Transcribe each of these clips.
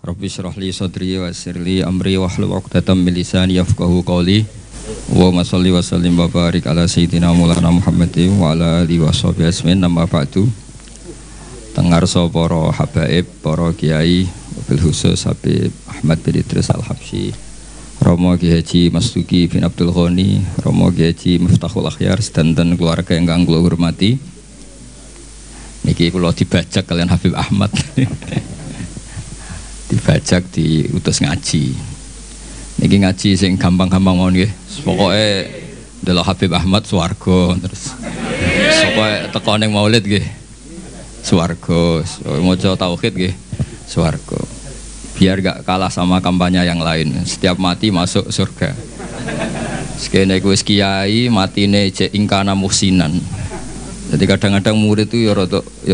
Rabbi shrah li sadri wa yassir li amri wahlul 'uqdatam min lisani yafqahu qawli. Allahumma shalli wa sallim wa barik ala sayyidina Maulana Muhammadin wa ala alihi washabihi ajmain. Amma ba'du. Tengarsa para habaib, para kiai, bil khusus Habib Ahmad bin Idris Al-Habsyi, Romo Ki Haji Mastuki bin Abdul Ghani, Romo Ki Haji Miftahul Akhyar, sedanten keluarga ingkang kula hormati. Niki kula dibajak kalian Habib Ahmad. Dibajak diutus ngaji. Niki ngaji sing gampang-gampang mawon nggih. Pokoke delok Habib Ahmad swarga terus. Pokoke teko ning maulid nggih. Swarga, maca tauhid nggih. Swarga. Biar gak kalah sama kampanye yang lain. Setiap mati masuk surga. Sekene wis kiai matine cek ingkana muhsinan. Jadi kadang-kadang murid itu ya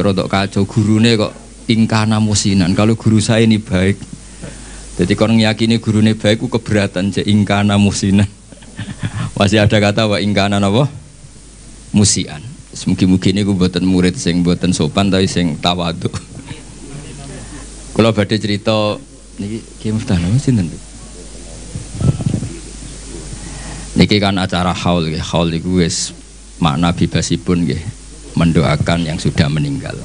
rodok kacau, gurune kok ingkana muhsinan. Kalau guru saya ini baik. Jadi kalau ngiyakini gurune baik ku keberatan cek ingkana muhsinan. Masih ada kata wa ingkana napa? Musian. Mugi-mugi niku mboten murid sing mboten sopan tapi sing tawadhu. Kula badhe cerita niki Ki Miftah napa sinten? Niki kan acara haul nggih. Haul niku wis makna bebasipun nggih, mendoakan yang sudah meninggal.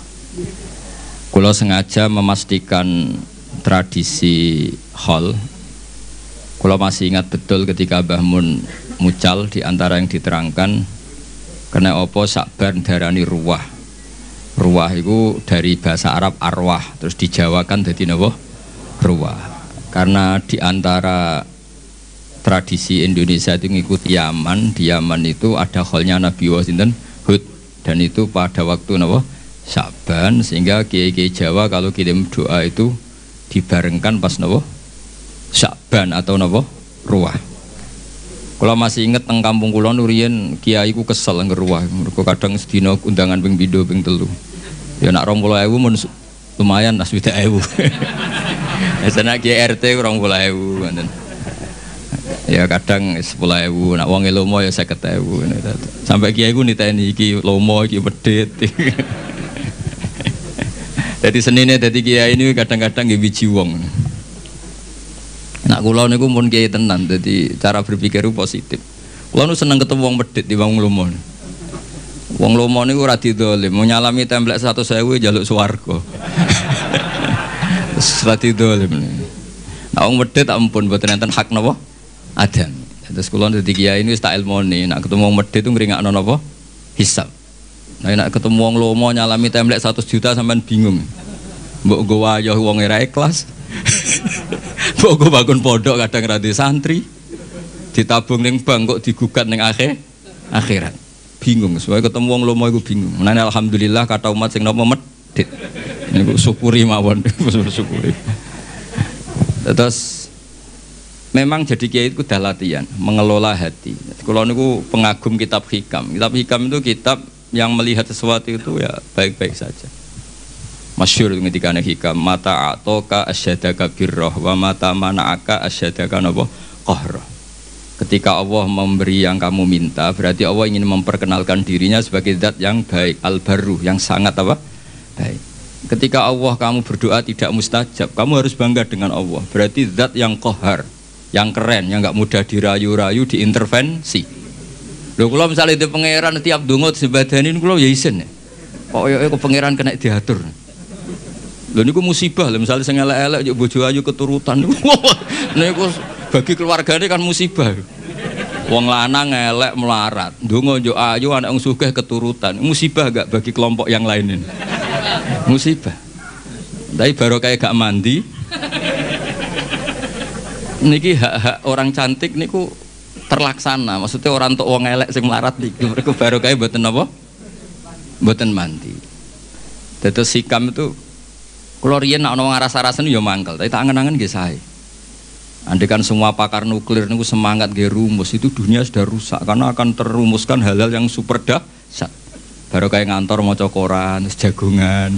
Kula sengaja memastikan tradisi haul. Kula masih ingat betul ketika Mbah Mun mucal di antara yang diterangkan kena apa Sakban darani ruwah. Ruwah itu dari bahasa Arab arwah, terus dijawakan dadi napa? Ruwah. Karena di antara tradisi Indonesia itu ngikuti Yaman, di Yaman itu ada kholnya Nabi Wasinten Hud, dan itu pada waktu napa? Sakban, sehingga kiai-kiai Jawa kalau kirim doa itu dibarengkan pas napa? Sakban atau napa? Ruwah. Kalau masih inget teng kampung kula nuriyen kiai ku kesel ngeruwah. Mergo kadang sedina undangan ping 2 ping 3. Ya nak 20.000 mun lumayan tas 20.000. Esana kiai RT 20.000 ngoten. Ya kadang 10.000, nak wong lomo ya 50.000. Sampai kiai ku niteni iki lomo iki medhit. Jadi senine dadi kiai ini kadang-kadang nggih wiji wong. Nak kula niku mun kiai tenan, dadi cara berpikir positif. Kula nu seneng ketemu wong medhit timbang wong lomo. Wong lomo niku ora didolim, mau nyalami templek 100.000 njaluk swarga. Ora didolim. Nak wong medhit ampun mboten enten hak napa? Adam. Terus kula dadi kiai ini wis tak ilmoni, nak ketemu wong medhit itu ngringakno napa? Hisab. Nah nak ketemu wong lomo nyalami templek 100 juta sampean bingung. Mbok nggo wayah wong ora ikhlas. Mbok bangun pondok kadang ra santri. Ditabung ning bank kok digugat ning akhirat. Bingung, soalnya ketemu wong lomo iku bingung. Menane alhamdulillah kata umat sing napa medhit. Niku syukuri mawon, syukuri. Terus memang jadi kiai itu udah latihan mengelola hati. Kalau niku pengagum kitab hikam. Kitab hikam itu kitab yang melihat sesuatu itu ya baik-baik saja. Masyhur ketika hikam mata atoka asyadaka birrah wa mata mana'aka asyadaka napa qahrah. Ketika Allah memberi yang kamu minta, berarti Allah ingin memperkenalkan dirinya sebagai zat yang baik, al-barru, yang sangat apa? Baik. Ketika Allah kamu berdoa tidak mustajab, kamu harus bangga dengan Allah. Berarti zat yang qahar, yang keren, yang enggak mudah dirayu-rayu, diintervensi. Lho kula misalnya di pangeran tiap donga disebadanin kula ya isin. Kok pangeran kena diatur. Lho niku musibah lho, misalnya sing elek-elek yo bojo ayu keturutan niku bagi keluargane kan musibah. Wong lanang elek melarat, ndonga yo ayu anak wong sugih keturutan. Musibah gak bagi kelompok yang lain ini? Musibah. Tapi baru kayak gak mandi. Niki hak-hak orang cantik niku terlaksana. Maksudnya orang tok wong elek sing melarat niku mereka baru kayak mboten napa? Mboten mandi. Terus hikam itu kalau riyen nak ono rasa-rasen ya mangkel, tapi tak angen-angen nggih sae. Andaikan semua pakar nuklir niku semangat nggih rumus, itu dunia sudah rusak karena akan terumuskan hal-hal yang super dahsyat. Baru kayak ngantor maca koran, jagongan,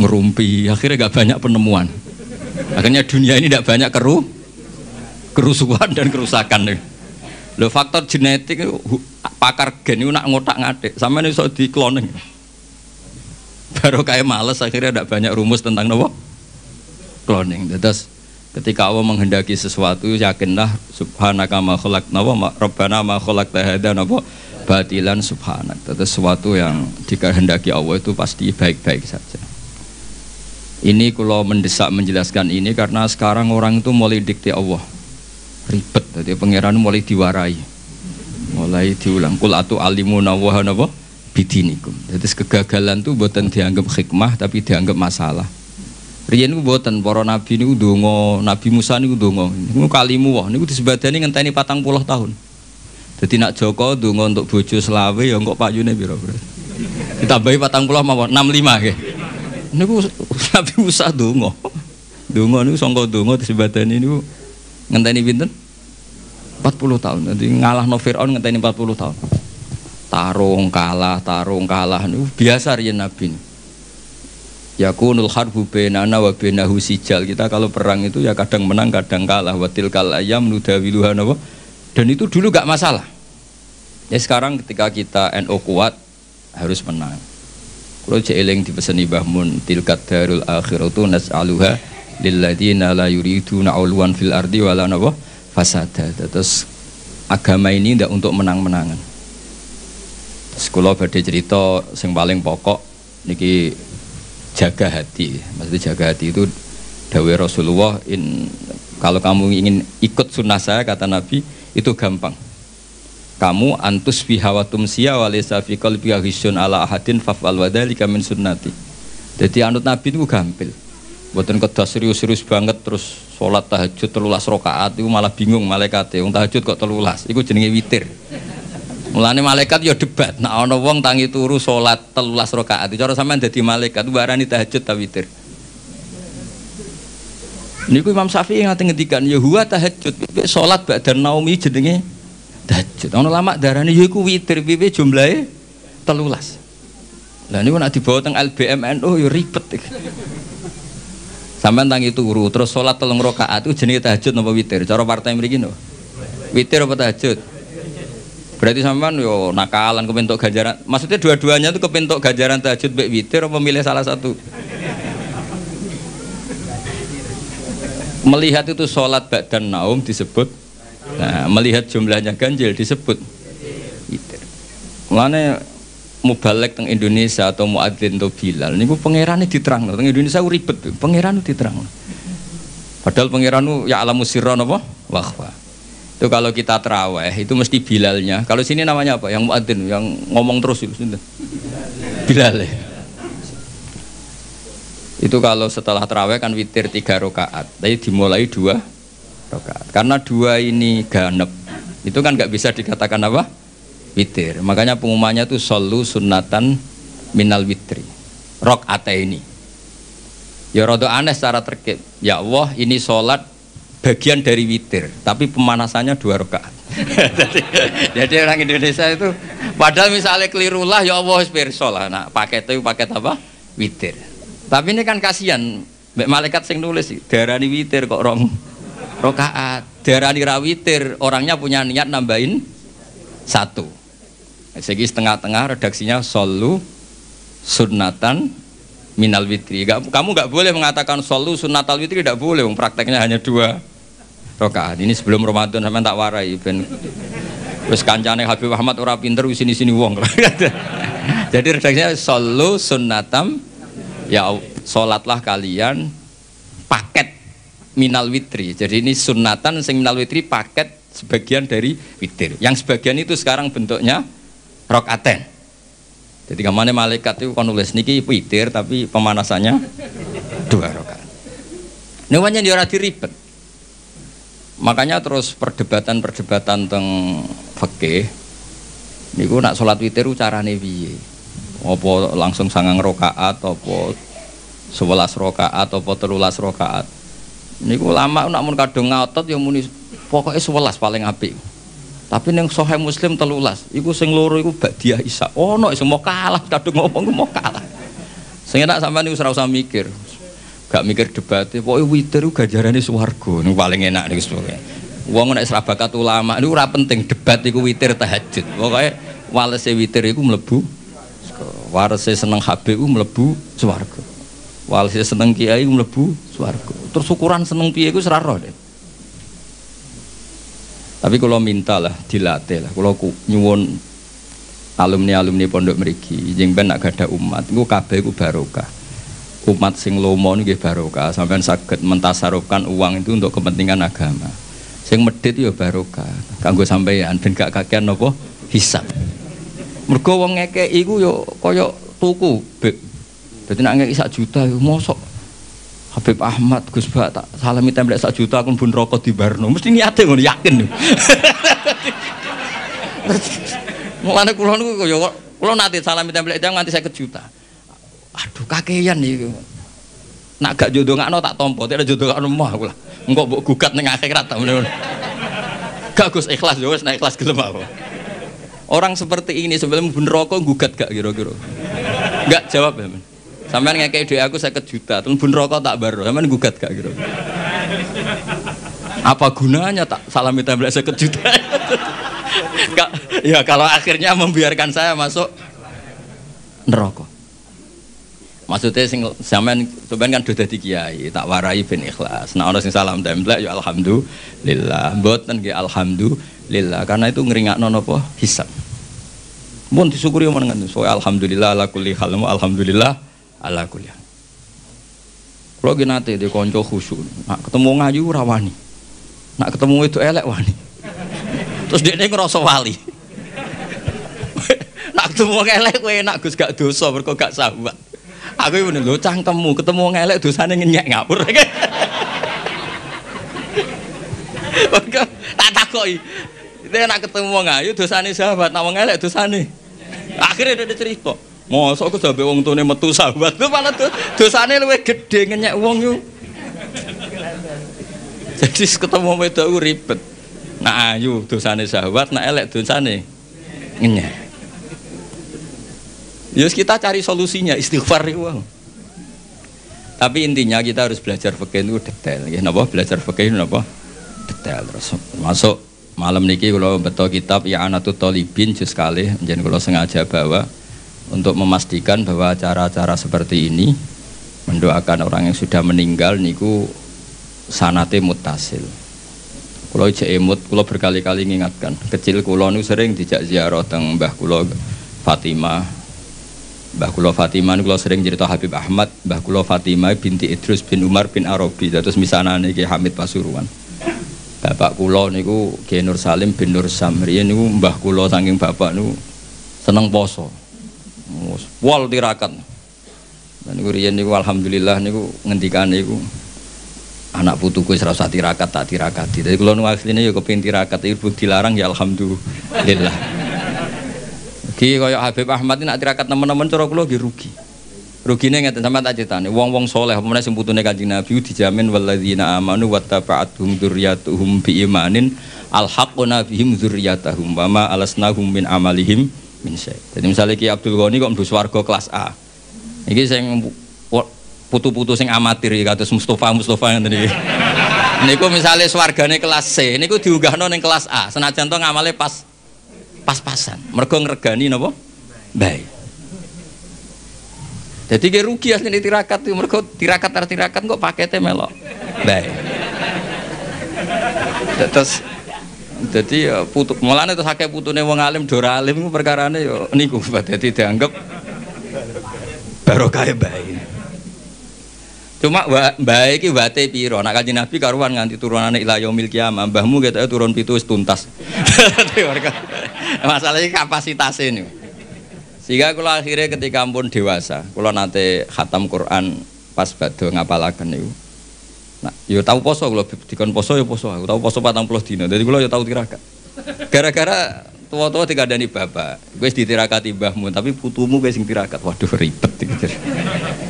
ngerumpi, akhirnya gak banyak penemuan. Akhirnya dunia ini tidak banyak kerusuhan dan kerusakan. Lho faktor genetik pakar gen itu nak ngotak-ngatik, sampeyan iso di cloning. Baru kayak males akhirnya ada banyak rumus tentang nopo cloning. Terus ketika Allah menghendaki sesuatu, yakinlah subhanaka ma khalaqna wa rabbana ma khalaqta hadza napa batilan subhanak. Terus sesuatu yang dikehendaki Allah itu pasti baik-baik saja. Ini kalau mendesak menjelaskan ini karena sekarang orang itu mulai dikte Allah ribet, jadi pangeran mulai diwarai, mulai diulang kul atu alimuna wa napa bidinikum. Jadi kegagalan itu bukan dianggap hikmah tapi dianggap masalah. Riyen ku mboten para nabi niku ndonga, Nabi Musa niku ndonga. Niku kalimu wah niku disebadani ngenteni 40 tahun. Dadi nak Joko ndonga untuk bojo selawe ya kok payune pira, Bro. Ditambahi 40 mawon 65 nggih. Niku Nabi Musa ndonga. Ndonga niku sangka ndonga disebadani niku ngenteni pinten? 40 tahun. Dadi ngalahno Firaun ngenteni 40 tahun. Tarung kalah niku biasa riyen nabi. Yakunul harbu bainana wa bainahu sijal. Kita kalau perang itu ya kadang menang kadang kalah. Watil kal ayam nudawiluha napa. Dan itu dulu gak masalah. Ya sekarang ketika kita NU kuat harus menang. Kalau jeeling dipeseni Mbah Mun tilkat darul akhiratu nas'aluha lil ladzina la yuriduna ulwan fil ardi wala napa fasada. Terus agama ini ndak untuk menang-menangan. Terus kula badhe cerita sing paling pokok niki jaga hati. Maksudnya jaga hati itu dawai Rasulullah, kalau kamu ingin ikut sunnah saya kata Nabi itu gampang. Kamu antus bihawatum siya walisa fi qalbika ghisyun ala ahadin faf'al wa dzalika min sunnati. Jadi anut Nabi itu gampil. Mboten kedah serius-serius banget terus salat tahajud 13 rakaat itu malah bingung malaikate. Wong tahajud kok 13. Iku jenenge witir. Mulane malaikat ya debat. Nek ana wong tangi turu salat 13 rakaat, cara sampean dadi malaikat warani tahajud ta witir. Niku Imam Syafi'i ngate ngendikan ya huwa tahajud, salat ba'da naumi jenenge tahajud. Ana lama darane ya iku witir, piye jumlahe 13. Lah niku nek dibawa teng LBM NU ya ribet iki. Sampean tangi turu terus salat 3 rakaat itu jenenge tahajud napa witir? Cara partai mriki no. Witir apa tahajud? Berarti sampean yo nakalan kepentok ganjaran. Maksudnya dua-duanya itu kepentok ganjaran tahajud mbek witir apa milih salah satu? Melihat itu sholat ba'dan naum disebut. Nah, melihat jumlahnya ganjil disebut witir. Mulane mubalek teng Indonesia atau muadzin atau Bilal niku pangerane diterangno. Teng Indonesia ribet, pangeran diterangno. Padahal pangeran ya alamu sirra napa? Wahwa. Itu kalau kita terawih itu mesti Bilalnya. Kalau sini namanya apa? Yang muadzin, yang ngomong terus itu Bilal. Itu kalau setelah terawih kan witir 3 rakaat. Tapi dimulai 2 rakaat. Karena 2 ini ganep. Itu kan nggak bisa dikatakan apa? Witir. Makanya pengumumannya itu shollu sunnatan minal witri. Rakaataini. Ya rada aneh secara terkait. Ya Allah, ini sholat bagian dari witir, tapi pemanasannya 2 rakaat. Jadi orang Indonesia itu, padahal misalnya kelirulah, ya Allah pirsa lah. Nah, paket itu paket apa? Witir. Tapi ini kan kasihan, malaikat sing nulis, darani witir kok 2 rakaat, darani ra witir, orangnya punya niat nambahin 1. Segi setengah-tengah redaksinya shollu sunnatan minal witri. Kamu nggak boleh mengatakan shollu sunnatal witri, tidak boleh. Prakteknya hanya 2 rakaat. Ini sebelum Ramadan sampean tak warai ben wis kancane Habib Ahmad ora pinter sini-sini wong. Jadi redaksinya shollu sunnatam ya salatlah kalian paket minal witri. Jadi ini sunnatan sing minal witri paket sebagian dari witir. Yang sebagian itu sekarang bentuknya rakaaten. Jadi kemana malaikat itu kan nulis niki witir tapi pemanasannya 2 rakaat. Ini wajan dia rada ribet. Makanya terus perdebatan teng fikih niku nak salat witir carane piye? Apa langsung 9 rakaat apa 11 rakaat apa 13 rakaat? Niku lama nak mun kadung ngotot ya muni pokoke 11 paling apik. Tapi ning Sahih Muslim 13, iku sing loro iku Ba'diyah Isya. Ono sing mau kalah, kadung ngomong mau kalah. Sing enak sampean niku ora usah mikir. Gak mikir debate, pokoke witir iku ganjarane swarga. Niku paling enak niku pokoke. Wong nek ora bakat ulama niku ora penting debat iku witir tahajud. Pokoke walese witir iku mlebu warese seneng Habib iku mlebu swarga. Walese seneng kiai iku mlebu swarga. terus ukuran seneng piye iku ora roh. Tapi kalau minta lah dilatih lah. Kalau nyuwun alumni pondok mriki jeng ben nak gadah umat iku kabeh iku barokah. Umat sing lomo nggih barokah, sampean saged mentasarufkan uang itu untuk kepentingan agama. Sing medhit ya barokah kanggo sampeyan ben gak kakean napa hisab. Mergo wong ngekeki iku ya kaya tuku, Beb. Dadi nek ngekeki 1 juta yo mosok Habib Ahmad Gus Bak tak salami templek 1 juta aku pun rokok di Barno. Mesti niate ngono yakin. Mulane kula niku ya kula nate salami templek itu nganti 50 juta. Aduh kakean iki. Nak gak jodohno tak tampa, tak jodohno mah kula. Engko mbok gugat ning akhirat ta ngono. Gak Gus ikhlas yo wis nek ikhlas gelem apa. Orang seperti ini sebelum pun rokok gugat gak kira-kira. Enggak jawab ya, men. Sampeyan ngekei dhuwit aku 50 juta, terus bun rokok tak baro. Sampeyan gugat gak kira. Apa gunanya tak salami templek 50 juta? Ya kalau akhirnya membiarkan saya masuk neraka. Maksudnya sing sampean kan sudah dadi kiai, tak warai ben ikhlas. Nah ana sing salam templek ya alhamdulillah. Mboten nggih alhamdulillah karena itu ngringakno napa hisab. Mun disyukuri menengan so alhamdulillah ala kulli hal, alhamdulillah ala kulli hal. Kalau gini nanti di konco khusyuk, nak ketemu ngayu rawani, nak ketemu itu elek wani. Terus dia ngerasa wali. Nak ketemu elek, gue enak Gus gak dosa, berko gak sahabat. Aku ini bener, lo cangkemmu ketemu elek dosanya ngenyek ngapur. Tak takoi. Dia nak ketemu ngayu dosanya sahabat, nak elek dosanya. Akhirnya dia cerita. Mosok aku sampe wong tune metu sahabat lho malah dosane luwih gedhe ngenyek wong yo. Jadi ketemu wedok ribet. Nak ayu dosane sahabat, nak elek dosane ngenyek. Yus kita cari solusinya istighfar iku. Tapi intinya kita harus belajar fikih itu detail nggih napa belajar fikih napa detail terus masuk malam niki kula beto kitab ya Anatut Thalibin juz kalih njen kula sengaja bawa untuk memastikan bahwa acara-acara seperti ini mendoakan orang yang sudah meninggal niku sanate muttasil. Kula jek emut, kula berkali-kali ngingatkan. Kecil kula niku sering dijak ziarah teng Mbah kula Fatimah. Mbah kula Fatimah niku kula sering cerita Habib Ahmad, Mbah kula Fatimah binti Idrus bin Umar bin Arabi, terus misanane Ki Hamid Pasuruan. Bapak kula niku Ki Nur Salim bin Nur Samri niku mbah kula saking bapak niku seneng poso. Wal tirakat. Dan niku riyen niku alhamdulillah niku ngendikan niku anak putuku wis ora usah tirakat tak tirakati. Dadi kula nu asline ya kepengin tirakat iku dilarang ya alhamdulillah. Ki kaya Habib Ahmad nek tirakat teman-teman cara kula nggih rugi. Rugine ngeten sampean tak critani, wong-wong saleh apa meneh sing putune Kanjeng Nabi dijamin walladzina amanu wattaba'atuhum dzurriyyatuhum biimanin alhaqna bihim dzurriyyatahum wa ma alasnahum min amalihim min syai'. Jadi misalnya Ki Abdul Ghani kok mlebu swarga kelas A. Iki sing putu-putu sing amatir kados Mustofa ngene iki. Niku misale swargane kelas C, niku diunggahno ning kelas A. Senajan to ngamale pas-pasan. Mergo ngregani napa? Baik. Jadi ki rugi asline tirakat itu mergo tirakat kok pakete melok. Baik. Terus jadi ya putu mulane terus akeh putune wong alim dora alim iku perkarane ya niku dadi dianggap barokah bae. Cuma bae iki wate pira? Nek Kanjeng Nabi karuan nganti turunane ila yaumil qiyamah, mbahmu ketoke turun 7 wis tuntas. Masalah iki kapasitase niku. Sehingga kula akhirnya ketika ampun dewasa, kula nate khatam Quran pas badhe ngapalaken niku. Nah, yo tau poso kula dikon poso yo poso. Aku tau poso 40 dina. Dadi kula yo tau tirakat. Gara-gara tua-tua dikandani bapak, wis ditirakati mbahmu tapi putumu wis sing tirakat. Waduh ribet iki.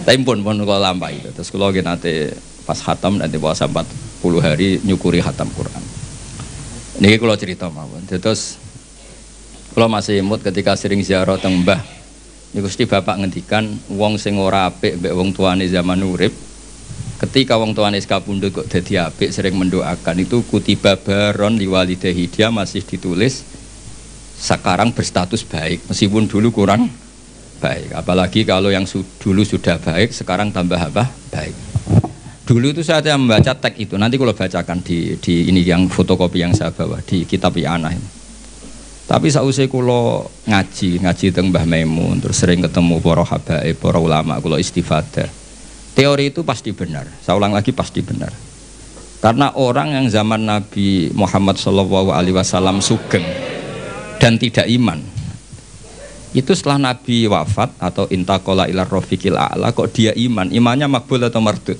Tapi pun kula lampahi. Terus kula nggih nate pas khatam nanti puasa 40 hari nyukuri khatam Quran. Niki kula cerita mawon. Terus kula masih imut ketika sering ziarah teng mbah. Niku Gusti bapak ngendikan wong sing ora apik mbek wong tuane zaman urip. Ketika wong tuane kapundhut kok dadi apik sering mendoakan itu kutiba baron liwalidahi dia masih ditulis sekarang berstatus baik meskipun dulu kurang baik. Apalagi kalau yang dulu sudah baik sekarang tambah apa? Baik. Dulu itu saya membaca teks itu, nanti kalau bacakan di ini yang fotokopi yang saya bawa di kitab I'anah ini. Tapi sausai kulo ngaji teng Mbah Maimun, terus sering ketemu para habaib, para ulama, kulo istifadah. Teori itu pasti benar. Saya ulang lagi pasti benar. Karena orang yang zaman Nabi Muhammad SAW sugeng dan tidak iman, itu setelah Nabi wafat atau intaqala ila rafiqil a'la kok dia iman, imannya makbul atau mardud?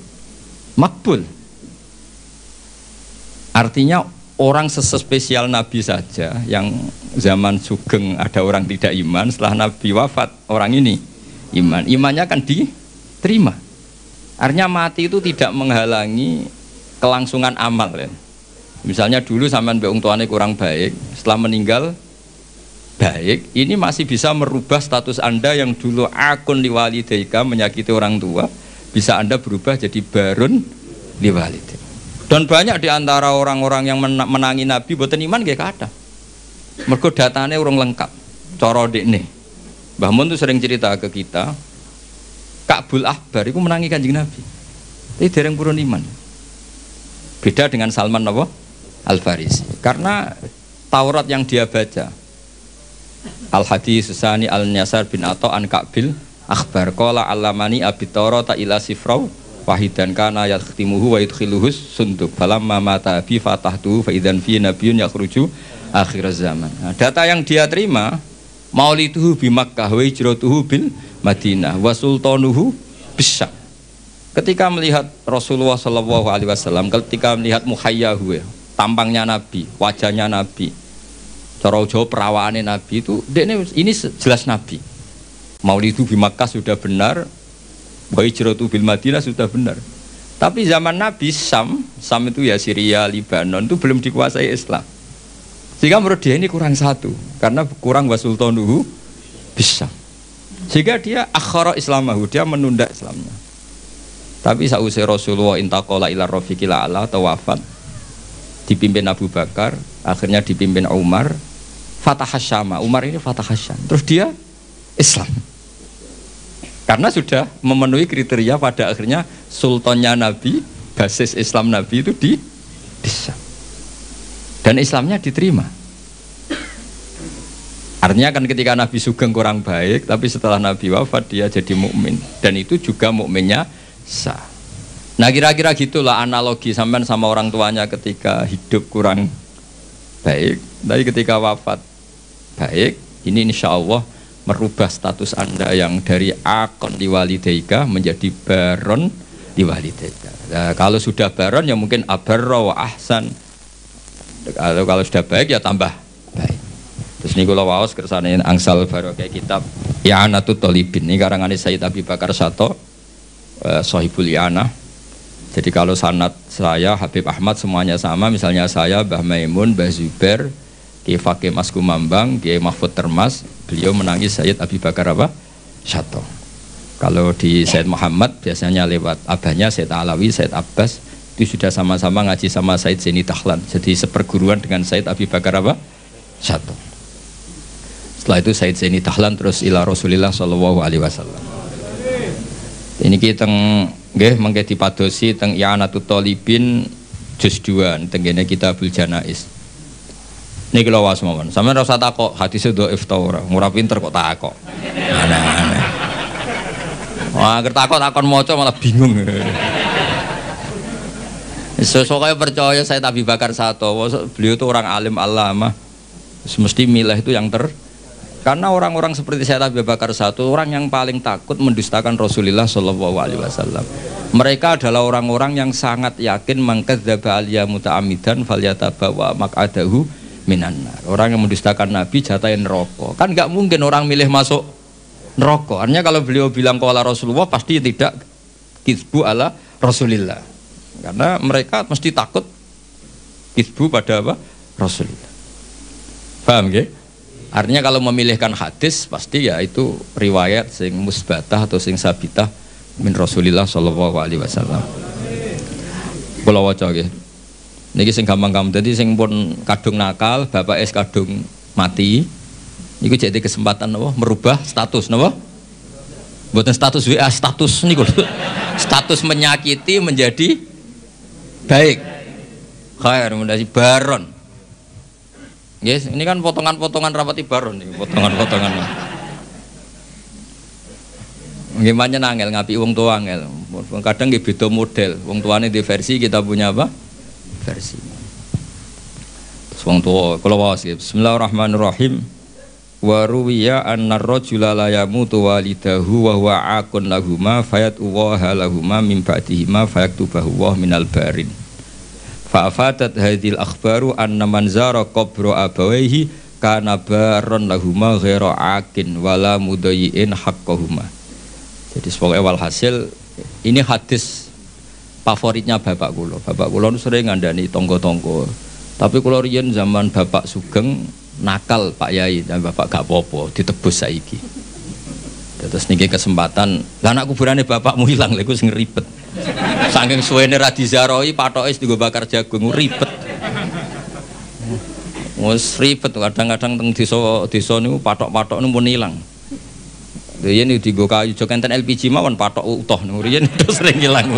Makbul. Artinya orang sespesial Nabi saja yang zaman sugeng ada orang tidak iman, setelah Nabi wafat orang ini iman, imannya akan diterima. Artinya mati itu tidak menghalangi kelangsungan amal ya. Misalnya dulu sampean mbek wong tuane kurang baik, setelah meninggal baik, ini masih bisa merubah status Anda yang dulu akun liwalidaika menyakiti orang tua, bisa Anda berubah jadi barun liwalidaika. Dan banyak diantara orang-orang yang menangi Nabi boten iman nggih kathah. Mergo datane urung lengkap. Cara dekne. Mbah Mun tuh sering cerita ke kita, Ka'bul Ahbar itu menangi Kanjeng Nabi. Tapi dereng purun iman. Beda dengan Salman Al-Farisi. Karena Taurat yang dia baca, Al-Hadis Sani Al-Nyasar bin Atta an Ka'bil Akhbar qala allamani abit Taurata ila sifrau wahidan kana yakhtimuhu wa yudkhiluhus sunduk falamma mata bi fatahtu fa idzan fi nabiyyun yakhruju akhir zaman. Nah, data yang dia terima maulituhu bi Makkah wa hijratuhu bil Madinah wa sultanuhu bisyam. Ketika melihat Rasulullah SAW, ketika melihat muhayyahu, tampangnya Nabi, wajahnya Nabi, cara Jawa perawaannya Nabi itu, ini jelas Nabi. Maulidu di Makkah sudah benar, wa hijratu bil Madinah sudah benar. Tapi zaman Nabi Sam itu ya Syria, Libanon itu belum dikuasai Islam. Sehingga menurut dia ini kurang satu, karena kurang wa sultanuhu bisa. Sehingga dia akhara Islamahu, dia menunda Islamnya. Tapi sausai Rasulullah intaqala ila rafiqil a'la atau wafat, dipimpin Abu Bakar, akhirnya dipimpin Umar, Fatah Syama. Umar ini Fatah Syam. Terus dia Islam. Karena sudah memenuhi kriteria pada akhirnya sultannya Nabi, basis Islam Nabi itu di Syam. Dan Islamnya diterima. Artinya kan ketika Nabi sugeng kurang baik, tapi setelah Nabi wafat dia jadi mukmin, dan itu juga mukminnya sah. Nah kira-kira gitulah analogi sampean sama orang tuanya ketika hidup kurang baik, tapi ketika wafat baik. Ini insya Allah merubah status Anda yang dari akon liwalidaika menjadi baron liwalidaika. Nah, kalau sudah baron ya mungkin abarra wa ahsan. Kalau sudah baik ya tambah baik. Terus ini kalau waos kersane angsal baru kayak kitab I'anatut Thalibin ini karangan Sayyid Abi Bakar Sato, Sohibul I'anah. Jadi kalau sanad saya Habib Ahmad semuanya sama, misalnya saya Mbah Maimun, Mbah Zubair, Kiai Fakih Mas Kumambang, Kiai Mahfud Termas, beliau menangis Sayyid Abi Bakar Sato. Kalau di Sayyid Muhammad biasanya lewat abahnya Sayyid Alawi, Sayyid Abbas, itu sudah sama-sama ngaji sama Sayyid Zaini Dahlan. Jadi seperguruan dengan Sayyid Abi Bakar Sato. Setelah itu Sayyid Zaini Dahlan terus ila Rasulillah sallallahu alaihi wasallam. Ini kita nggih mengke dipadosi teng I'anatut Thalibin juz 2 teng kene Kitabul Janaiz. Niki lho was mawon. Sampeyan ora usah takok hadise dhaif ta ora. Ora pinter kok takok. Aneh-aneh. Wah, takon maca malah bingung. Sesuk kaya percaya saya Abi Bakar Sato, beliau itu orang alim alama. Mesti milih itu yang karena orang-orang seperti saya Abi Bakar Sato orang yang paling takut mendustakan Rasulullah Shallallahu Alaihi Wasallam. Mereka adalah orang-orang yang sangat yakin mangkadzdzaba aliyya muta'ammidan falyatabawa maq'adahu minan nar. Orang yang mendustakan Nabi jatahin neraka. Kan nggak mungkin orang milih masuk neraka. Artinya kalau beliau bilang qala Rasulullah pasti tidak kizbu ala Rasulillah. Karena mereka mesti takut kizbu pada apa? Rasulillah. Paham nggih? Artinya kalau memilihkan hadis pasti ya itu riwayat sing musbatah atau sing sabitah min Rasulillah sallallahu alaihi wasallam. Kula waca nggih. Niki sing gampang-gampang dadi sing pun kadung nakal, bapak es kadung mati. Niku jadi kesempatan napa merubah status napa? Mboten status WA, status niku. Status menyakiti menjadi baik. Khair menjadi baron. Yes, ini kan potongan-potongan rapati baron nih, potongan-potongan. Gimana nangel ngapi wong tua angel. Kadang nggih beda model. Wong tuane di versi, kita punya apa? Versi. Terus wong tua kalau waos Bismillahirrahmanirrahim. Wa ruwiya anna ar-rajula la yamutu walidahu wa huwa aqun lahuma fayat'uwaha lahuma min ba'dihima fayaktubahu wa minal barin. Fa afadat hadhil akhbaru anna man zara qabra abawayhi kana baron lahuma ghaira aqin wala mudayyin haqqahuma. Jadi sebagai walhasil ini hadis favoritnya bapak kula. Bapak kula sering ngandani tonggo-tonggo. Tapi kula riyen zaman Bapak Sugeng nakal Pak Yai dan Bapak gak apa-apa ditebus saiki. Terus niki kesempatan, lah anak kuburane bapakmu hilang lha iku sing ribet. Saking suwene ra diziarahi patoke digo bakar jagung ribet. Wes ribet kadang-kadang teng desa niku patok-patok niku pun ilang. Riyen digo kayu jok enten LPG mawon patok utuh niku riyen terus sering ilang.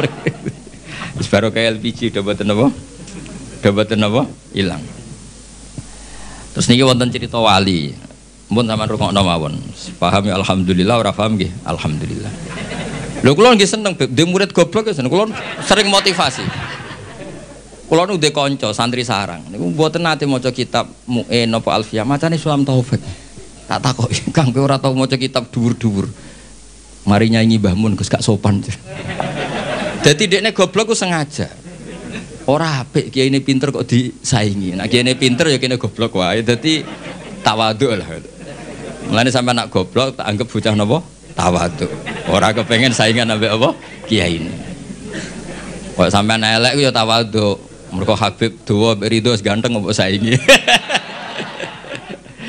Wis baru kayak LPG udah boten apa? Udah boten apa? Ilang. Terus niki wonten cerita wali. Mun sampean rungokno mawon. Paham ya alhamdulillah, ora paham nggih alhamdulillah. Lho kula nggih seneng dhe murid goblok ya seneng. Kula sering motivasi. Kula nu dhe kanca santri sarang. Niku mboten nate maca kitab Mu'in napa Alfiyah, macane Sulam Taufik. Tak takoki, Kang kowe ora tau maca kitab dhuwur-dhuwur. Mari nyanyi Mbah Mun Gus gak sopan. Dadi dekne goblok ku sengaja. Ora apik kiai ini pinter kok disaingi. Nek kiai ini pinter ya kene goblok wae. Dadi tawadhu lah. Mulane sampean nak goblok tak anggap bocah napa? Tawadhu. Ora kepengen saingan ambek apa? Kiai ini. Kok sampean elek ku ya tawadhu. Mergo Habib dawa mbek Ridho ganteng kok saingi.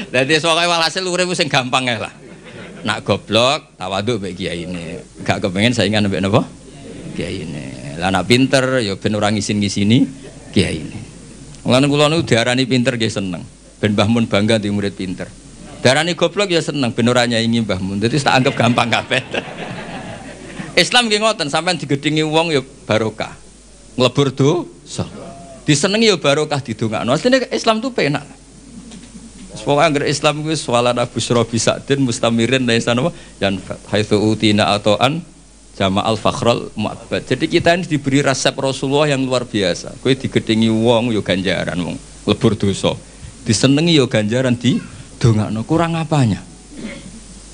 Dadi soalé walhasil urip sing gampang ae lah. Nak goblok tawadhu mbek kiai ini. Gak kepengen saingan ambek napa? Kiai ini. Lah anak pinter ya ben ora ngisin-ngisini kiai ini. Mulane kula niku diarani pinter nggih seneng. Ben Mbah Mun bangga di murid pinter. Diarani goblok ya seneng ben ora nyaingi Mbah Mun. Dadi tak anggap gampang kabeh. Islam nggih ngoten, sampean digedhingi wong ya barokah. Nglebur dosa. Disenengi ya barokah didongakno. Asline Islam tuh penak. Pokoke anggere Islam kuwi swalana busra bisadin mustamirin laisan apa? Yan haitsu utina atoan Jama'al Fakhrul Mu'abbad. Jadi kita ini diberi resep Rasulullah yang luar biasa. Kowe digedhingi wong yo ganjaran wong lebur dosa. Disenengi yo ganjaran di dongakno. Kurang apanya?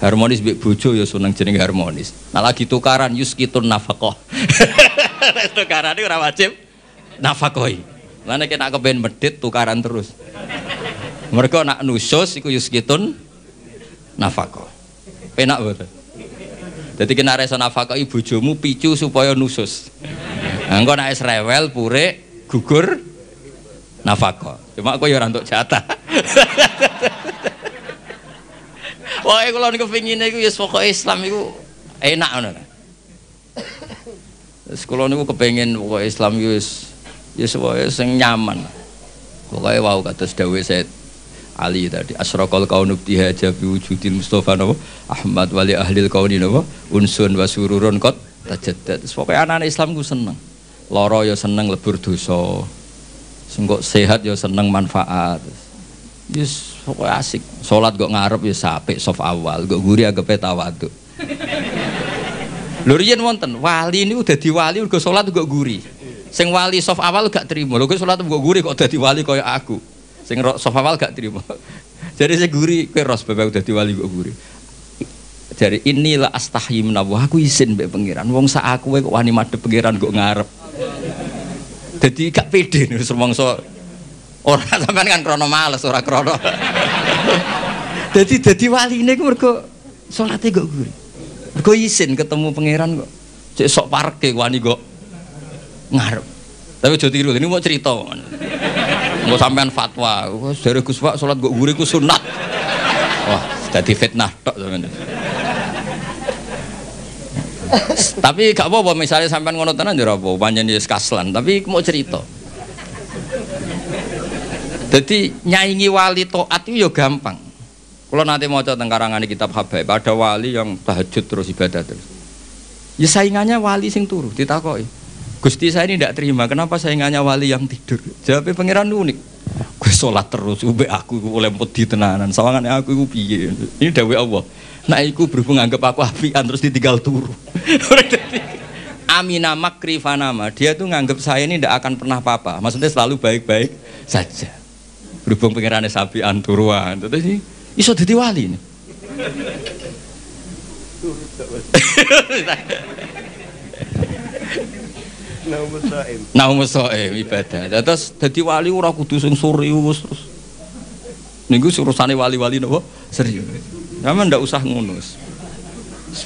Harmonis mbek bojo yo seneng jeneng harmonis. Nah lagi tukaran yuskitun nafaqah. Tukaran iki ora wajib nafaqoi. Lan nek nak kepen medhit tukaran terus. Mergo nak nusus iku yuskitun nafaqah. Penak boten? Jadi kena rasa nafkah ibu bojomu picu supaya nusus. Engko nek wis rewel pure gugur nafkah. Cuma aku ya ora entuk jatah. Pokoke kula niku pengine iku ya pokoke Islam iku enak ngono. Wis kula niku kepengin pokoke Islam iku wis pokoke sing nyaman. Pokoke wau kados dawuh Said Ali tadi asraqal kaunub dihaja bi wujudil Mustafa napa Ahmad wali ahlil kauni napa unsun wa sururun qad tajaddad. Pokoke anak Islam ku seneng. Lara ya seneng lebur dosa. Sing kok sehat ya seneng manfaat. Yes pokoke asik. Salat kok ngarep ya apik saf awal, kok guri agape tawadhu. Lho riyen wonten wali niku dadi wali mergo salat kok guri. Sing wali saf awal gak trimo. Lho kok salat kok guri kok dadi wali kaya aku. Sing sof awal gak terima. Jadi saya guri kowe ros bapak udah diwali kok guri. Jadi inilah astahyi menawa aku izin mbek pangeran. Wong sak aku kok wani madhep pangeran kok ngarep. Dadi gak pede nek rumangsa ora sampean kan krana males ora krana. Dadi waline ku mergo salate kok guri. Mergo izin ketemu pangeran kok. Cek sok parke wani kok ngarep. Tapi aja tiru ini mau cerita. Mau sampean fatwa, dari Gus Pak salat kok guri ku sunat. Wah, jadi fitnah tok sampean. Tapi gak apa-apa misalnya sampean ngono tenan ya ora apa, pancen wis kaslan, tapi mau cerita. Jadi nyaingi wali taat itu ya gampang. Kalau nanti mau tentang karangan kitab Habaib, ada wali yang tahajud terus ibadah terus. Ya saingannya wali sing turu ditakoki. Gusti saya ini tidak terima, kenapa saingannya wali yang tidur? Jawabnya pangeran unik. Gue sholat terus, ube aku oleh pedi tenanan, sawangan aku iku piye? Ini dawuh Allah. Nah iku berhubung anggap aku apian terus ditinggal turu. Amina makri fanama, dia tuh nganggap saya ini tidak akan pernah apa-apa. Maksudnya selalu baik-baik saja. Berhubung pangerannya sapian turuan, terus ini iso dadi wali nih. Naumusoem ibadah. Terus dadi wali ora kudu sing serius terus. Niku urusane wali-wali napa? Serius. Sampeyan ndak usah ngono.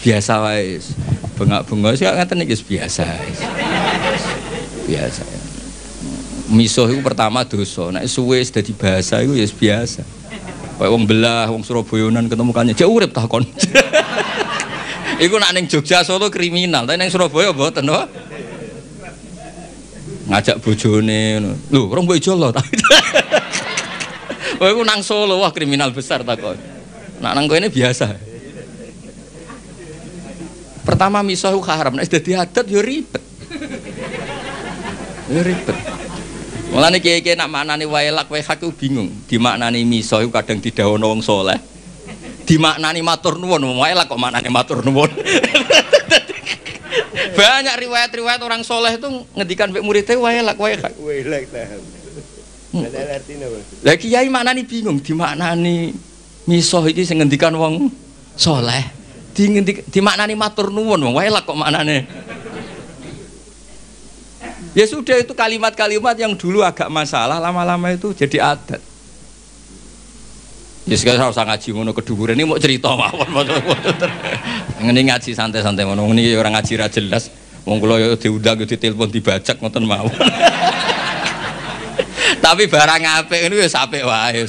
Biasa wae. Bengak-bengok sik ngaten iki biasa. Biasa. Misuh iku pertama dosa. Nek suwe dadi bahasa iku ya biasa. Kayak wong belah, wong Surabayanan ketemukannya jek urip takon. Iku nak ning Jogja Solo kriminal, tapi ning Surabaya mboten to. Ngajak bojone ngono. Lho, orang mbok ijo lho. Kowe ku nang Solo wah kriminal besar takon. Nak nang kene biasa. Pertama misah ku haram, nek dadi adat yo ribet. Yo ribet. Mulane kiye-kiye nak maknane waelak waehak ku bingung. Dimaknani misah ku kadang didhawuhna wong saleh. Dimaknani matur nuwun, waelak kok maknane matur nuwun. Banyak riwayat-riwayat orang soleh itu ngedikan mbek muridnya waelak waehak. Waelak paham. Ada artinya apa? Lah kiai maknani bingung dimaknani misah iki sing ngendikan wong soleh. Dimaknani matur nuwun wong waelak kok maknane. Ya sudah itu kalimat-kalimat yang dulu agak masalah lama-lama itu jadi adat. Ya sekarang usah ngaji ngono keduburan ini mau cerita mawon. Ngene ngaji santai-santai ngono niki ora ngaji ra jelas. Wong kula yo diundang yo ditelepon dibajak ngoten mawon. Tapi barang apik niku wis apik wae.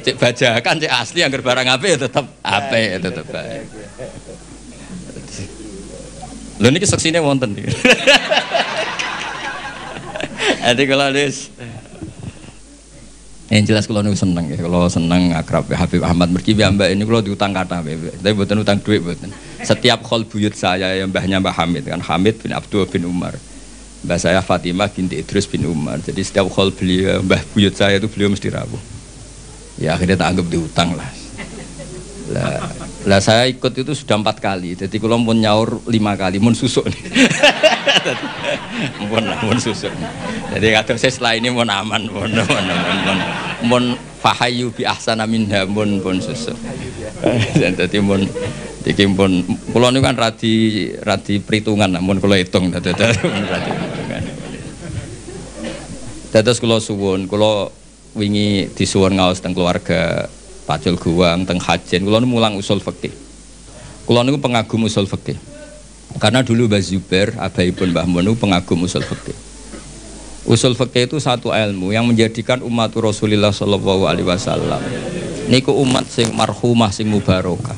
Cek bajakan cek asli anggar barang apik ya tetep apik, tetep baik. Lho niki seksine wonten iki. Ade kula wis yang jelas kalau niku seneng ya, kalau seneng akrab Habib Ahmad mergi mbak ini kalau diutang kata tapi bukan utang duit bukan. Setiap khol buyut saya yang mbahnya Mbah Hamid kan Hamid bin Abdul bin Umar, mbah saya Fatimah binti Idrus bin Umar. Jadi setiap khol beliau mbah buyut saya itu beliau mesti rawuh. Ya akhirnya tak anggap diutang lah. Lah saya ikut itu sudah 4 kali. Jadi kalau mau nyaur 5 kali, mau susuk nih. Mau susuk. Jadi kata saya setelah ini mau aman, mau fahayu bi ahsana minha, mau susuk. Jadi mau dikimpun. Kalau ini kan radi perhitungan, mau kalau hitung. Terus kalau suwun, kalau wingi disuwun ngaos teng keluarga Pacul Guwang, teng Hajen, kula mulang usul fikih. Kula niku pengagum usul fikih. Karena dulu Mbah Zubair, abaipun Mbah Mun pengagum usul fikih. Usul fikih itu satu ilmu yang menjadikan umat Rasulullah sallallahu alaihi wasallam niku umat sing marhumah sing mubarakah.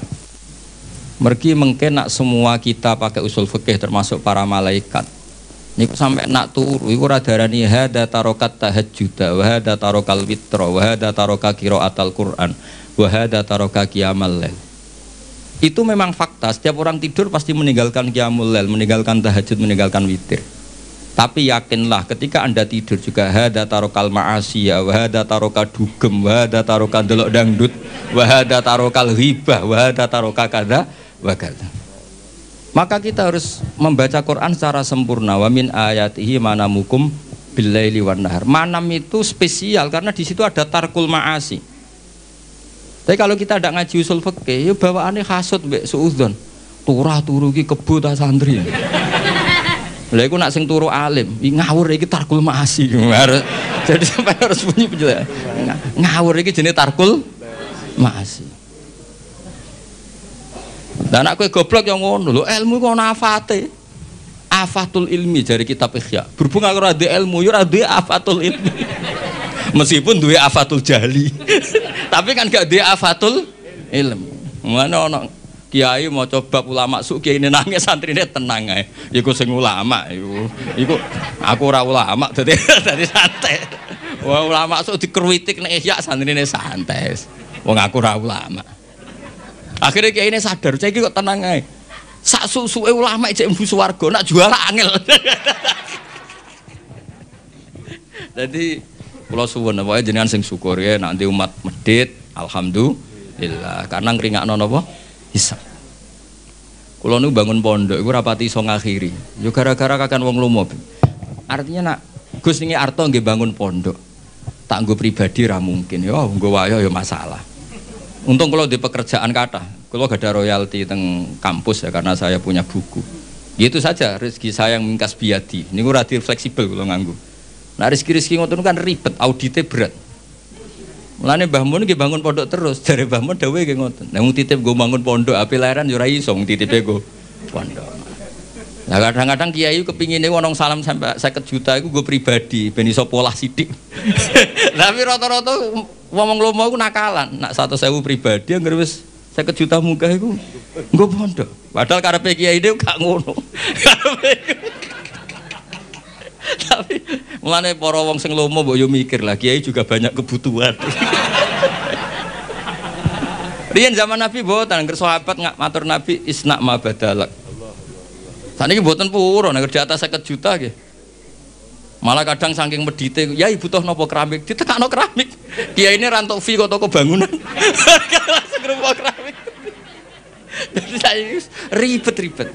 Mergi mengke nak semua kita pakai usul fikih termasuk para malaikat. Niku sampai nak turu iku ora darani hada tarokat tahajjud wa hada tarokal witra wa hada taroka qiraatal Quran wa hada taroka qiyamal lail. Itu memang fakta, setiap orang tidur pasti meninggalkan qiyamul lail, meninggalkan tahajud, meninggalkan witir. Tapi yakinlah ketika Anda tidur juga hada tarokal ma'asiyah wa hada taroka dugem wa hada taroka delok dangdut wa hada tarokal ghibah wa hada taroka kada wa kada. Maka kita harus membaca Quran secara sempurna. Wa min ayatihi manamukum billaili wan nahar. Manam itu spesial karena di situ ada tarkul ma'asi. Tapi kalau kita tidak ngaji usul fikih, ya bawaannya hasud mbek suudzon. Turah turu iki kebo ta santri. Lha iku nak sing turu alim, ngawur iki tarkul ma'asi. Jadi sampai harus bunyi penjelasan. Ngawur iki jenenge tarkul ma'asi. Dan aku goblok yang ngono lho, ilmu kok ana afate. Afatul ilmi dari kitab Ihya. Berhubung aku ora ilmu, yo ora duwe afatul ilmi. Meskipun duwe afatul jahli. Tapi kan gak duwe afatul ilmu. Mana ana kiai maca bab ulama suk kiai nangis santrine tenang ae. Iku sing ulama iku. Iku aku ora ulama dadi santai. Wah ulama suk dikruwitik nek Ihya santrine santai. Wong aku ora ulama. Akhirnya kiai ini sadar, saya kok tenang aja. Sak susuke ulama ijek mlebu swarga nak jual angel. Jadi kula suwun pokoke jenengan sing syukur ya nanti umat medhit alhamdulillah karena ngringakno napa hisab. Kula niku bangun pondok iku rapati iso ngakhiri. Yo gara-gara kakan wong lomo. Artinya nak Gus niki arto nggih bangun pondok. Tak nggo pribadi ra mungkin. Yo nggo wayo yo masalah. Untung kula di pekerjaan kathah. Kula gak ada royalti teng kampus ya karena saya punya buku. Gitu saja rezeki saya yang mingkas biadi. Niku ra fleksibel kula nganggo. Nah rezeki ngoten kan ribet, audite berat. Mulane Mbah Mun nggih bangun pondok terus, jare Mbah Mun dawuhe nggih ngoten. Nek wong titip nggo bangun pondok, ape lahiran yo ora iso titipe nggo pondok. Lah kadang-kadang kiai kepingine wong salam sampai 50 juta iku nggo pribadi ben iso polah sithik. Tapi rata-rata wong lomo iku nakalan, nak 100.000 pribadi anggere wis 50 juta munggah iku nggo pondok. Padahal karepe kiai dhewe gak ngono. Tapi mulane para wong sing lomo mbok yo mikir lah kiai juga banyak kebutuhan. Riyen zaman Nabi mboten angger sahabat matur Nabi isna ma badalak. Saniki mboten purun angger di atas 50 juta nggih. Malah kadang saking medite, "Yai butuh napa keramik?" Ditekakno keramik. Kiai ini rantuk fee kok toko bangunan. Langsung rupa keramik. Jadi saya ribet-ribet.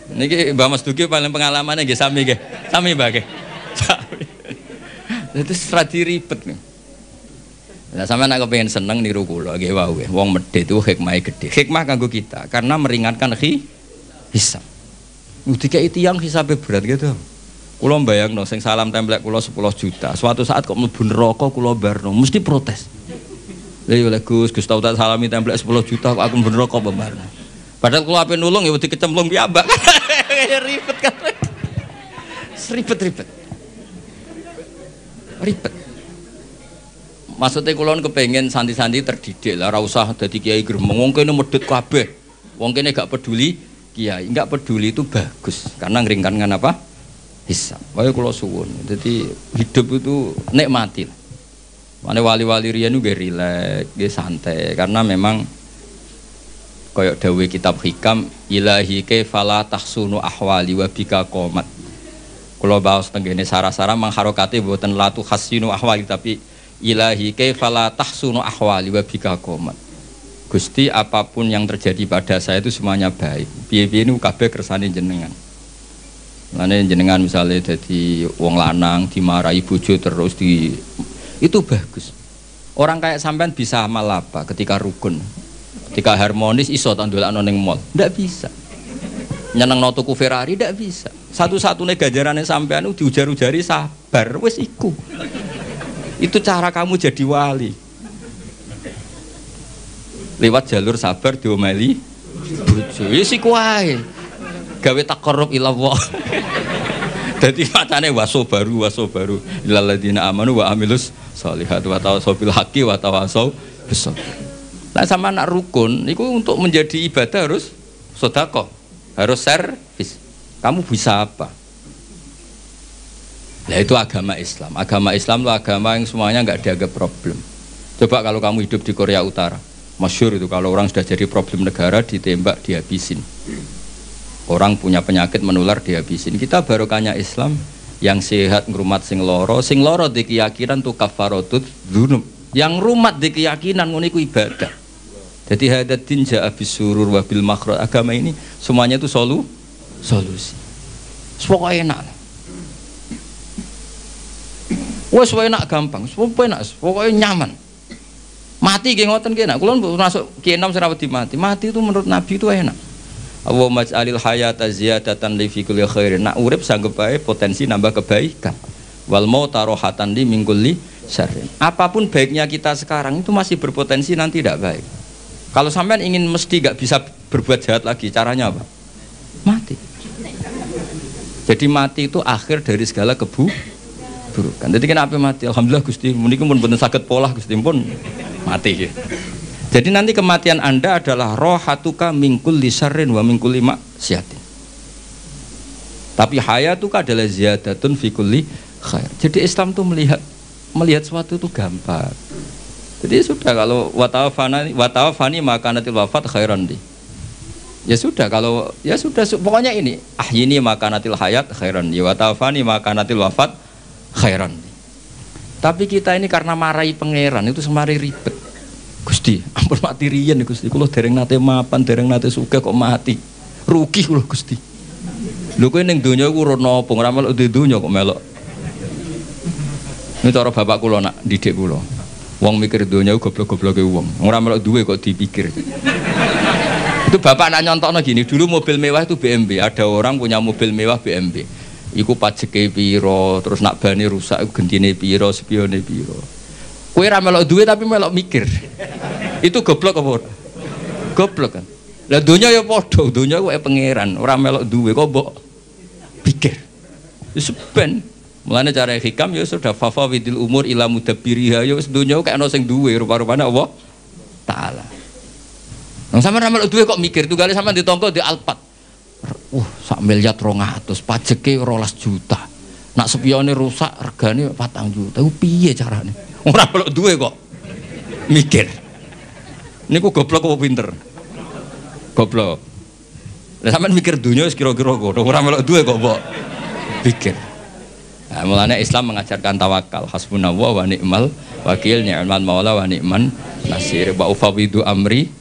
Niki Mbak Mas Duki paling pengalamannya nggih sami nggih. Sami Mbak nggih. Sami. Itu strategi ribet nih. Nah sampeyan nek kepengin seneng niru kula nggih wae. Wong medhit itu hikmahe gedhe. Hikmah kanggo kita karena meringankan hisab. Dikai tiyang hisabe berat gitu. Kula mbayangno sing salam templek kula 10 juta. Suatu saat kok mlebu neraka kula barno mesti protes. Lha yo Gus tau tak salami templek 10 juta kok aku mlebu neraka apa barno. Padahal kalau ape nulung ya wedi kecemplung piyambak. Ribet kan. Ribet. Maksudnya kula kepengin santi-santi terdidik lah, ora usah dadi kiai gremeng. Wong kene medhit kabeh. Wong kene gak peduli kiai, enggak peduli itu bagus karena ngringkankan apa? Hisab. Wae kula suwun. Jadi hidup itu nikmati. Mane wali-wali riyen nggih rileks, nggih santai karena memang koyok dawe kitab hikam ilahi kefala tahsunu ahwali wa bika qomat. Kula baos tenggene sarah-sarah mangharokate mboten latu hasinu ahwali tapi ilahi kefala tahsunu ahwali wa bika qomat. Gusti apapun yang terjadi pada saya itu semuanya baik. Piye-piye niku kabeh kersane jenengan. Lane jenengan misalnya dadi wong lanang dimarahi bojo terus itu bagus. Orang kayak sampean bisa amal apa ketika rukun? Ketika harmonis iso tandolakno ning mall. Ndak bisa. Nyenengno tuku Ferrari ndak bisa. Satu-satunya ganjarane sampean diujar-ujari sabar wis iku. Itu cara kamu jadi wali. Lewat jalur sabar diomeli bojo. Wis iku wae. Gawe taqarrub ila Allah. Dadi macane waso baru ilal ladina amanu wa amilus sholihat wa tawassaw bil haqqi wa tawassaw bis sabr. Nah sama anak rukun itu untuk menjadi ibadah harus sedekah, harus servis. Kamu bisa apa? Nah itu agama Islam. Agama Islam itu agama yang semuanya nggak dianggap problem. Coba kalau kamu hidup di Korea Utara, masyhur itu kalau orang sudah jadi problem negara ditembak dihabisin. Orang punya penyakit menular dihabisin. Kita barokahnya Islam yang sehat ngrumat sing loro di keyakinan tuh kafaratut dzunub. Yang rumat di keyakinan ngono iku ibadah. Jadi hadatin ja'a bisurur wa bil makhraj. Agama ini semuanya itu solusi. Pokoke enak. Wes enak gampang, pokoke nyaman. Mati nggih ngoten nggih nak. Kula masuk Ki Enam sing wedi mati. Mati itu menurut Nabi itu enak. Allahumma ij'alil hayata ziyadatan li fi kulli khairin. Nak urip sanggep bae potensi nambah kebaikan. Wal mauta rohatan li min kulli syarrin. Apapun baiknya kita sekarang itu masih berpotensi nanti tidak baik. Kalau sampean ingin mesti gak bisa berbuat jahat lagi, caranya apa? Mati. Jadi mati itu akhir dari segala keburukan. Jadi kenapa mati? Alhamdulillah Gusti, menika pun boten saged polah Gusti pun mati. Jadi nanti kematian Anda adalah rohatuka min kulli syarrin wa min kulli maksiatin. Tapi hayatuka adalah ziyadatun fi kulli khair. Jadi Islam tuh melihat sesuatu itu gampang. Jadi sudah kalau watawafani maka natil wafat khairan di. Ya sudah, kalau ya sudah pokoknya ini ahyini makanatil hayat khairan wa tawafani makanatil wafat khairan. Tapi kita ini karena marahi pangeran itu semari ribet. Gusti, ampun mati riyen Gusti, kula dereng nate mapan, dereng nate sugih kok mati. Rugi kula Gusti. Lho kowe ning donya iku ora napa, ora melok di donya kok melok. Ini cara bapak kula nak didik kula. Wong mikir donya iku goblok-gobloke wong. Ora melok duwe kok dipikir. Itu bapak nak nyontokno gini, dulu mobil mewah itu BMW, ada orang punya mobil mewah BMW. Iku pajeke piro, terus nak bane rusak gentine piro, spione piro. Kowe ra melok duwe tapi melok mikir. Itu goblok apa ora? Goblok kan. Lah donya ya padha, donya kok pangeran, ora melok duwe kok mbok pikir. Wis ben. Mulane cara hikam ya sudah fafa widil umur ila mudabbiriha ya wis donya kok ana sing duwe rupa-rupane Allah taala. Nang sampean ramal duwe kok mikir tunggale sampean ditongko di Alphard. Sak miliar 200, pajeke 12 juta. Nak spione rusak regane 4 juta. Ku piye carane? Ora melok duwe kok mikir. Niku goblok apa pinter? Goblok. Lah sampean mikir dunya wis kira-kira ngono. Ora melok duwe kok mbok pikir. Nah, mulane Islam mengajarkan tawakal. Hasbunallah wa ni'mal wakil, ni'mal maula wa ni'man nasir. Wa ufawidu amri.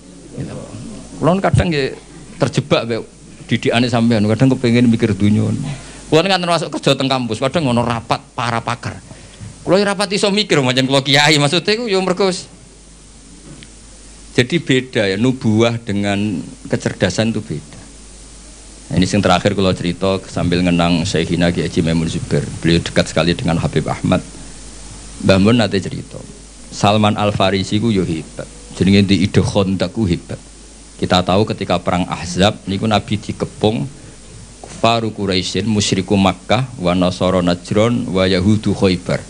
Kulon kadang ya terjebak be didikane sampean, kadang kepengin mikir dunia. Kulon kan termasuk kerja teng kampus, kadang ngono rapat para pakar. Kulo rapat iso mikir macam kulo kiai, maksudnya iku yo mergo. Jadi beda ya, nubuah dengan kecerdasan itu beda. Nah, ini yang terakhir kalau cerita sambil ngenang Syekhina Kiai Haji Maimun Zubair. Beliau dekat sekali dengan Habib Ahmad. Mbah Mun nate cerita, Salman Al Farisi ku yo hebat. Jenenge di ide Khandaq ku hebat. Kita tahu ketika perang Ahzab niku Nabi dikepung kufaru Quraisyin, musyriku Makkah, wa nasara Najran, wa yahudu Khaybar.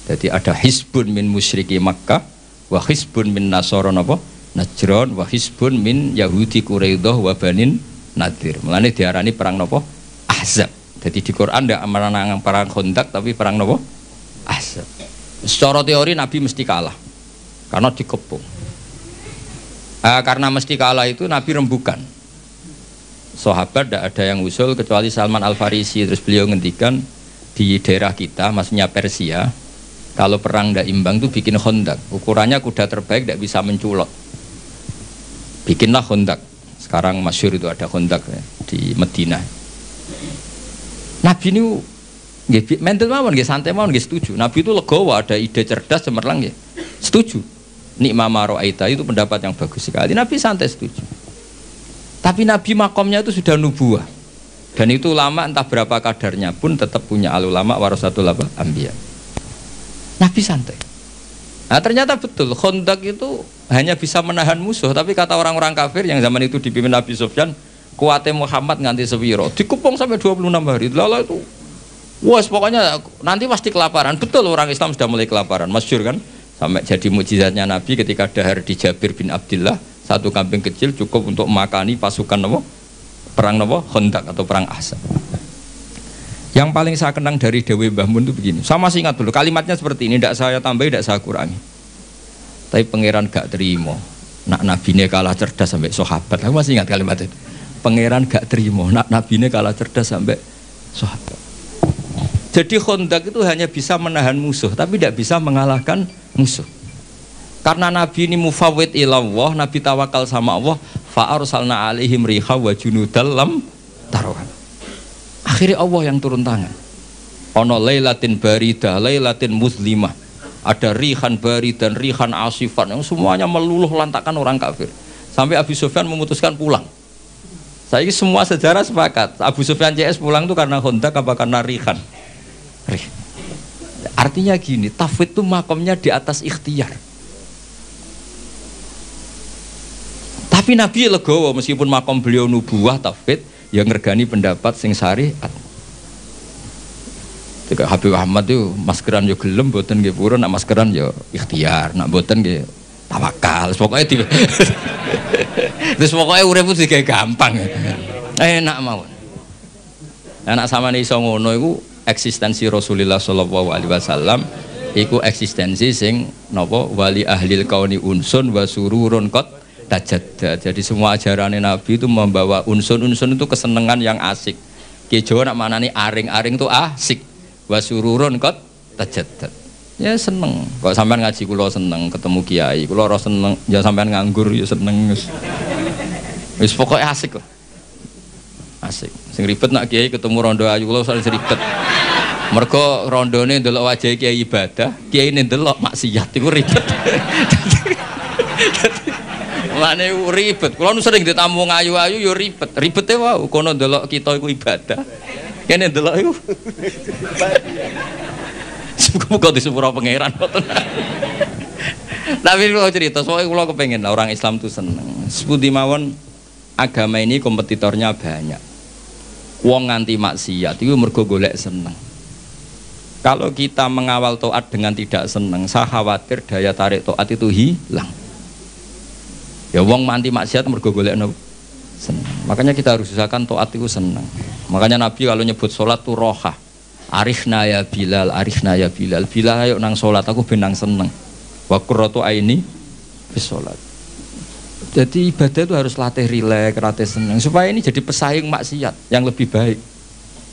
Jadi ada hisbun min musyriki Makkah, wa hisbun min nasara napa? Najran, wa hisbun min yahudi Quraidah wa banin Nadir. Mulane diarani perang napa? Ahzab. Jadi di Quran ndak menang perang Khandaq tapi perang napa? Ahzab. Secara teori Nabi mesti kalah karena dikepung. Karena mesti kalah itu Nabi rembukan. Sahabat tidak ada yang usul kecuali Salman Al Farisi. Terus beliau ngendikan di daerah kita, maksudnya Persia, kalau perang tidak imbang itu bikin Khandaq. Ukurannya kuda terbaik tidak bisa menculot. Bikinlah Khandaq. Sekarang masyhur itu ada Khandaq ya, di Madinah. Nabi ini mental mawon, santai mawon, setuju. Nabi itu legowo, ada ide cerdas cemerlang ya, setuju. Nikmah maro'aita itu pendapat yang bagus sekali. Nabi santai setuju. Tapi Nabi makomnya itu sudah nubuah. Dan itu ulama entah berapa kadarnya pun tetap punya al-ulama warasatul anbiya. Nabi santai. Nah ternyata betul Khandaq itu hanya bisa menahan musuh. Tapi kata orang-orang kafir yang zaman itu dipimpin Nabi Sufyan, kuatnya Muhammad nganti sewiro, dikepung sampai 26 hari. Lala itu wah pokoknya nanti pasti kelaparan. Betul orang Islam sudah mulai kelaparan. Masyhur kan? Sampai jadi mukjizatnya Nabi ketika dahar di Jabir bin Abdullah, satu kambing kecil cukup untuk makani pasukan apa? Perang apa? Khandaq atau perang Ahzab. Yang paling saya kenang dari Dewi Mbah Mun itu begini. Saya masih ingat dulu kalimatnya seperti ini, tidak saya tambahi, tidak saya kurangi. Tapi pangeran gak terima. Nak Nabi ini kalah cerdas sampai sahabat. Aku masih ingat kalimat itu. Pangeran gak terima. Nak Nabi ini kalah cerdas sampai sahabat. Jadi Khandaq itu hanya bisa menahan musuh, tapi tidak bisa mengalahkan musuh. Karena Nabi ini mufawwid ilallah, Nabi tawakal sama Allah, fa arsalna alaihim riha wa junudal lam tarawha. Akhirnya Allah yang turun tangan. Ono lailatin baridah, lailatin muslimah. Ada rihan baridan, rihan asifan yang semuanya meluluh lantakan orang kafir. Sampai Abu Sufyan memutuskan pulang. Saya ini semua sejarah sepakat. Abu Sufyan CS pulang itu karena Khandaq apa karena rihan? Artinya gini, tafwid itu makomnya di atas ikhtiar. Tapi Nabi legowo meskipun makom beliau nubuah tafwid, yang ngergani pendapat sing syariat. Jika Habib Ahmad itu maskeran yo gelem, boten nggih purun, nak maskeran yo ikhtiar, nak boten nggih tawakal. Pokoknya terus pokoknya urip itu digawe gampang. Enak mawon. Anak samane iso ngono iku eksistensi Rasulullah sallallahu alaihi wasallam iku eksistensi sing napa wali ahlil kauni unsun wa sururun qad tajaddad. Jadi semua ajaran Nabi itu membawa unsur-unsur itu kesenangan yang asik. Ki Jawa nak manani aring-aring itu asik. Wasururun kot tajaddad. Ya seneng. Kok sampean ngaji kula seneng, ketemu kiai, kula ora seneng, ya sampean nganggur ya seneng. Wis pokoke asik kok. Asik. Sing ribet nak kiai ketemu rondo ayu kula sing ribet. Mergo rondone ndelok wajah kiai ibadah, kiai ne ndelok maksiat iku ribet. Mane ribet. Kula nu sering ditamu ayu-ayu yo ribet. Ribete wae kono ndelok kita iku ibadah. Kene ndelok iku. Muga disepuro pangeran ngoten. Tapi kula cerita, soalnya kula kepengin orang Islam itu seneng. Sepundi mawon agama ini kompetitornya banyak. Wong nganti maksiat itu mergo golek seneng. Kalau kita mengawal taat dengan tidak seneng, saya khawatir daya tarik taat itu hilang. Ya wong nganti maksiat mergo golek seneng. Makanya kita harus usahakan taat itu seneng. Makanya Nabi kalau nyebut sholat itu rohah. Arifna ya Bilal, arifna ya Bilal. Bilal ayo nang sholat aku benang seneng. Wa qurratu aini bis sholat. Jadi ibadah itu harus latih rileks, latih seneng supaya ini jadi pesaing maksiat yang lebih baik.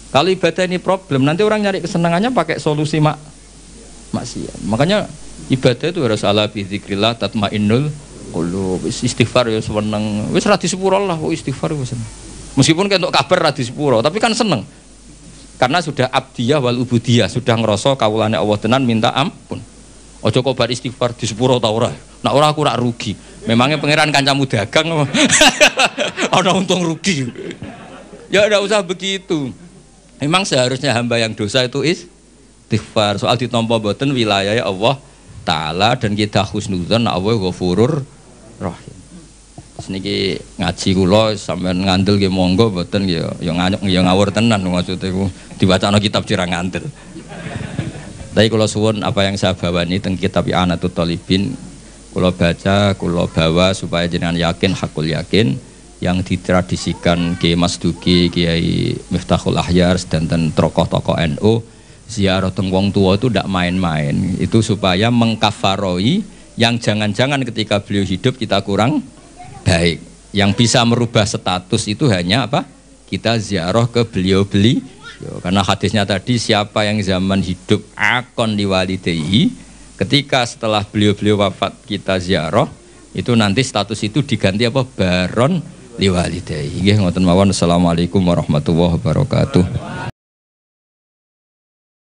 Kalau ibadah ini problem, nanti orang nyari kesenangannya pakai solusi maksiat. Makanya ibadah itu harus ala bi dzikrillah tatmainnul qulub. Istighfar ya seneng. Wis ra disepuro lah kok istighfar wis seneng. Meskipun kentuk kabar ra disepuro, tapi kan seneng. Karena sudah abdiyah wal ubudiyah, sudah ngerasa kawulane Allah tenan minta ampun. Ojo kok bar istighfar disepuro ta ora. Nek ora aku rak rugi. Memangnya pangeran kancamu dagang ana untung rugi. Ya enggak usah begitu. Memang seharusnya hamba yang dosa itu istighfar. Soal ditampa boten wilayah Allah taala dan kita husnudzon Allah Ghafurur Rahim. Niki ngaji kula sampean ngandel nggih monggo boten ya ngawur tenan maksude ku diwacana kitab cira ngandel. Tapi kula suwun apa yang saya bawa ini teng kitab I'anatul Thalibin kula baca, kula bawa supaya jenengan yakin hakul yakin yang ditradisikan Kiai Mas Duki, Kiai Miftahul Ahyar dan tokoh-tokoh NU ziarah teng wong tua itu ndak main-main. Itu supaya mengkafaroi yang jangan-jangan ketika beliau hidup kita kurang baik. Yang bisa merubah status itu hanya apa? Kita ziarah ke beliau-beliau. Karena hadisnya tadi siapa yang zaman hidup akon liwalidayhi, ketika setelah beliau-beliau wafat kita ziarah, itu nanti status itu diganti apa? Baron liwalidayhi. Nggih ngoten mawon. Assalamualaikum warahmatullahi wabarakatuh.